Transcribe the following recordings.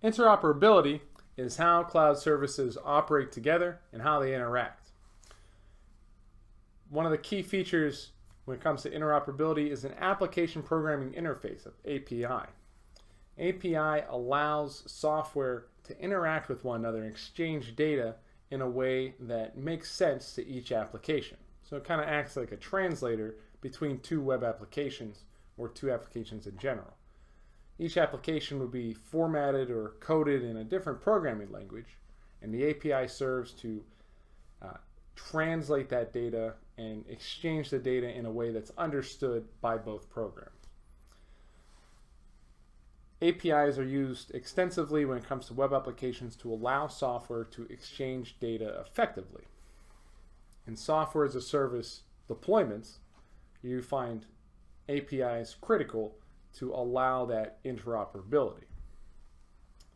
Interoperability is how cloud services operate together and how they interact. One of the key features when it comes to interoperability is an application programming interface, API. API allows software to interact with one another and exchange data in a way that makes sense to each application. So it kind of acts like a translator between two web applications or two applications in general. Each application would be formatted or coded in a different programming language, and the API serves to translate that data and exchange the data in a way that's understood by both programs. APIs are used extensively when it comes to web applications to allow software to exchange data effectively. In software as a service deployments, you find APIs critical to allow that interoperability.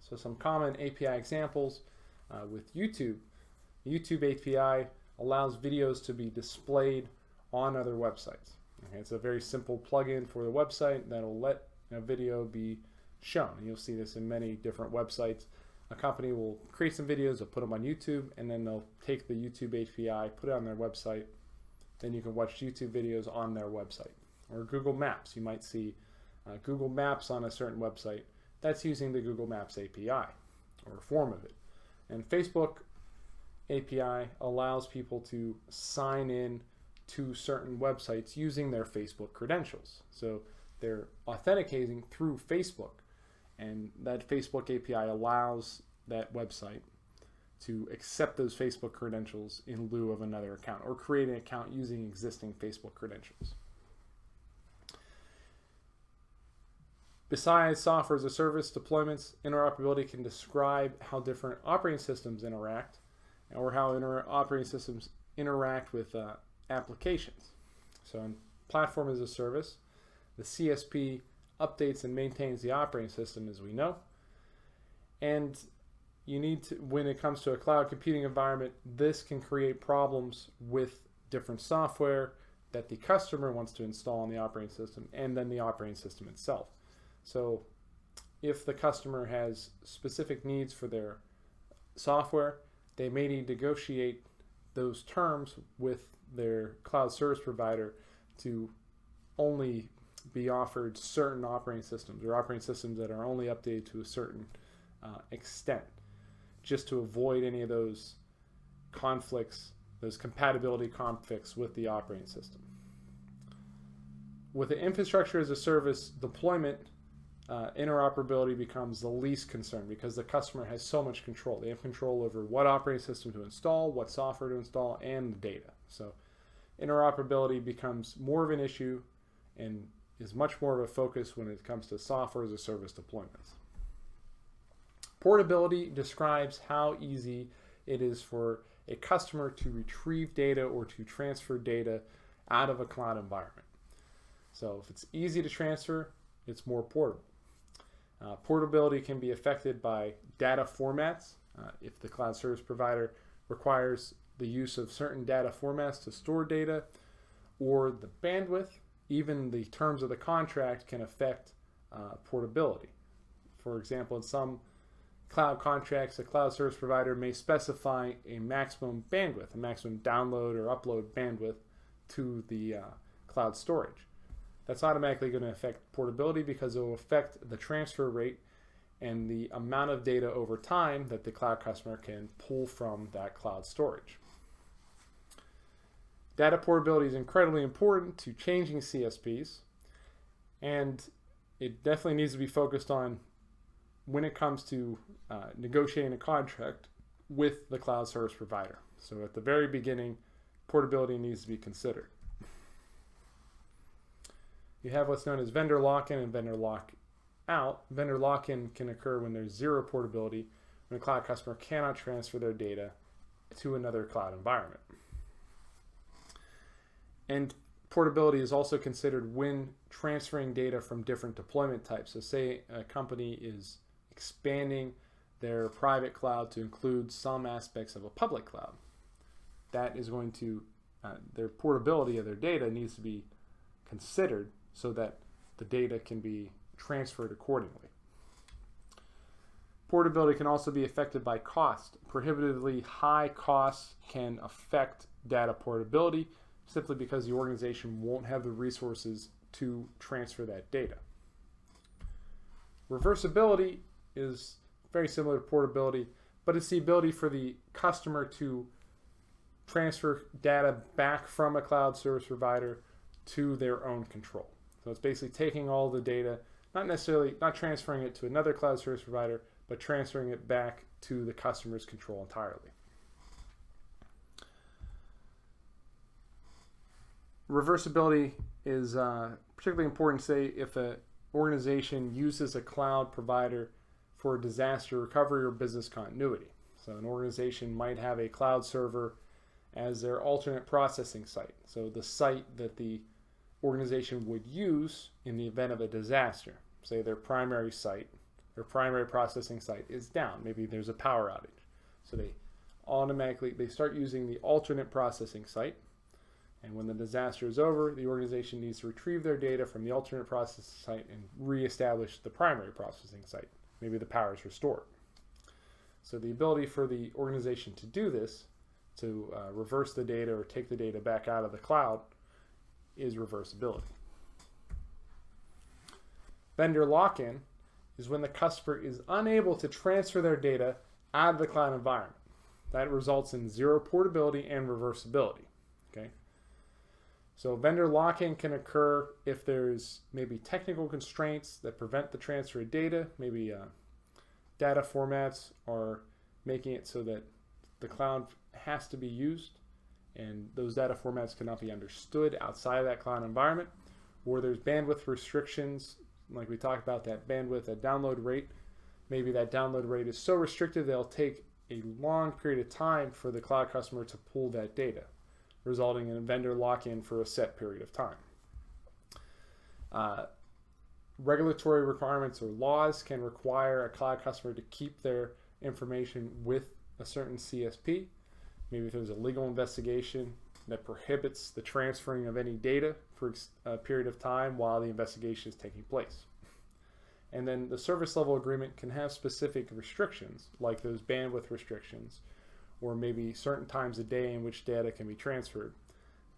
So some common API examples with YouTube. The YouTube API allows videos to be displayed on other websites. Okay, it's a very simple plugin for the website that will let a video be shown. And you'll see this in many different websites. A company will create some videos, they'll put them on YouTube, and then they'll take the YouTube API, put it on their website. Then you can watch YouTube videos on their website. Or Google Maps. You might see Google Maps on a certain website. That's using the Google Maps API or a form of it. And Facebook API allows people to sign in to certain websites using their Facebook credentials. So they're authenticating through Facebook, and that Facebook API allows that website to accept those Facebook credentials in lieu of another account or create an account using existing Facebook credentials. Besides software as a service deployments, interoperability can describe how different operating systems interact or how operating systems interact with applications. So in platform as a service, the CSP updates and maintains the operating system, as we know. And you need to, when it comes to a cloud computing environment, this can create problems with different software that the customer wants to install on the operating system and then the operating system itself. So if the customer has specific needs for their software, they may need to negotiate those terms with their cloud service provider to only be offered certain operating systems or operating systems that are only updated to a certain extent, just to avoid any of those conflicts, those compatibility conflicts with the operating system. With the infrastructure as a service deployment, interoperability becomes the least concern because the customer has so much control. They have control over what operating system to install, what software to install, and the data. So interoperability becomes more of an issue and is much more of a focus when it comes to software as a service deployments. Portability describes how easy it is for a customer to retrieve data or to transfer data out of a cloud environment. So if it's easy to transfer, it's more portable. Portability can be affected by data formats. If the cloud service provider requires the use of certain data formats to store data, or the bandwidth, even the terms of the contract can affect portability. For example, in some cloud contracts, a cloud service provider may specify a maximum bandwidth, a maximum download or upload bandwidth to the cloud storage. That's automatically going to affect portability because it will affect the transfer rate and the amount of data over time that the cloud customer can pull from that cloud storage. Data portability is incredibly important to changing CSPs, and it definitely needs to be focused on when it comes to negotiating a contract with the cloud service provider. So at the very beginning, portability needs to be considered. You have what's known as vendor lock-in and vendor lock-out. Vendor lock-in can occur when there's zero portability, when a cloud customer cannot transfer their data to another cloud environment. And portability is also considered when transferring data from different deployment types. So say a company is expanding their private cloud to include some aspects of a public cloud. That is going to, their portability of their data needs to be considered so that the data can be transferred accordingly. Portability can also be affected by cost. Prohibitively high costs can affect data portability simply because the organization won't have the resources to transfer that data. Reversibility is very similar to portability, but it's the ability for the customer to transfer data back from a cloud service provider to their own control. So it's basically taking all the data, not transferring it to another cloud service provider, but transferring it back to the customer's control entirely. Reversibility is particularly important, say, if an organization uses a cloud provider for disaster recovery or business continuity. So an organization might have a cloud server as their alternate processing site. So the site that the organization would use in the event of a disaster. Say their primary site, their primary processing site is down. Maybe there's a power outage. So they start using the alternate processing site. And when the disaster is over, the organization needs to retrieve their data from the alternate processing site and reestablish the primary processing site. Maybe the power is restored. So the ability for the organization to do this, to reverse the data or take the data back out of the cloud, is reversibility. Vendor lock-in is when the customer is unable to transfer their data out of the cloud environment. That results in zero portability and reversibility. Okay? So vendor lock-in can occur if there's maybe technical constraints that prevent the transfer of data. Maybe data formats are making it so that the cloud has to be used, and those data formats cannot be understood outside of that cloud environment. Or there's bandwidth restrictions, like we talked about, that bandwidth, that download rate. Maybe that download rate is so restricted that it'll take a long period of time for the cloud customer to pull that data, resulting in a vendor lock-in for a set period of time. Regulatory requirements or laws can require a cloud customer to keep their information with a certain CSP. Maybe if there's a legal investigation that prohibits the transferring of any data for a period of time while the investigation is taking place. And then the service level agreement can have specific restrictions, like those bandwidth restrictions, or maybe certain times a day in which data can be transferred,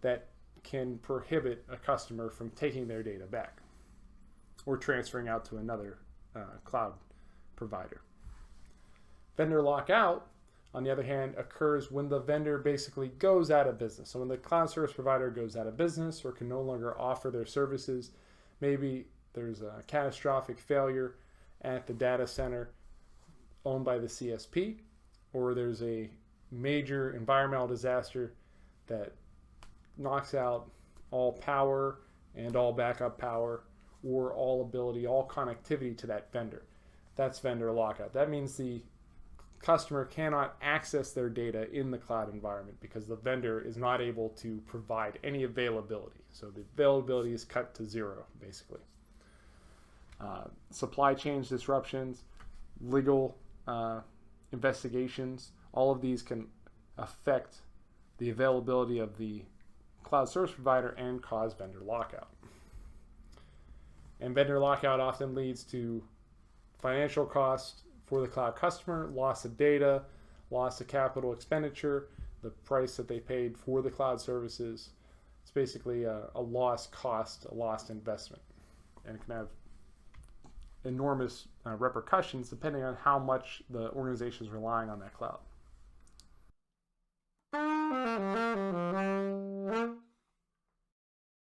that can prohibit a customer from taking their data back or transferring out to another cloud provider. Vendor lockout, on the other hand, occurs when the vendor basically goes out of business. So when the cloud service provider goes out of business or can no longer offer their services, maybe there's a catastrophic failure at the data center owned by the CSP, or there's a major environmental disaster that knocks out all power and all backup power, or all ability, all connectivity to that vendor. That's vendor lockout. That means the customer cannot access their data in the cloud environment because the vendor is not able to provide any availability. So the availability is cut to zero, basically. Supply chain disruptions, legal investigations, all of these can affect the availability of the cloud service provider and cause vendor lockout. And vendor lockout often leads to financial costs for the cloud customer, loss of data, loss of capital expenditure, the price that they paid for the cloud services. It's basically a lost cost, a lost investment, and it can have enormous repercussions depending on how much the organization is relying on that cloud.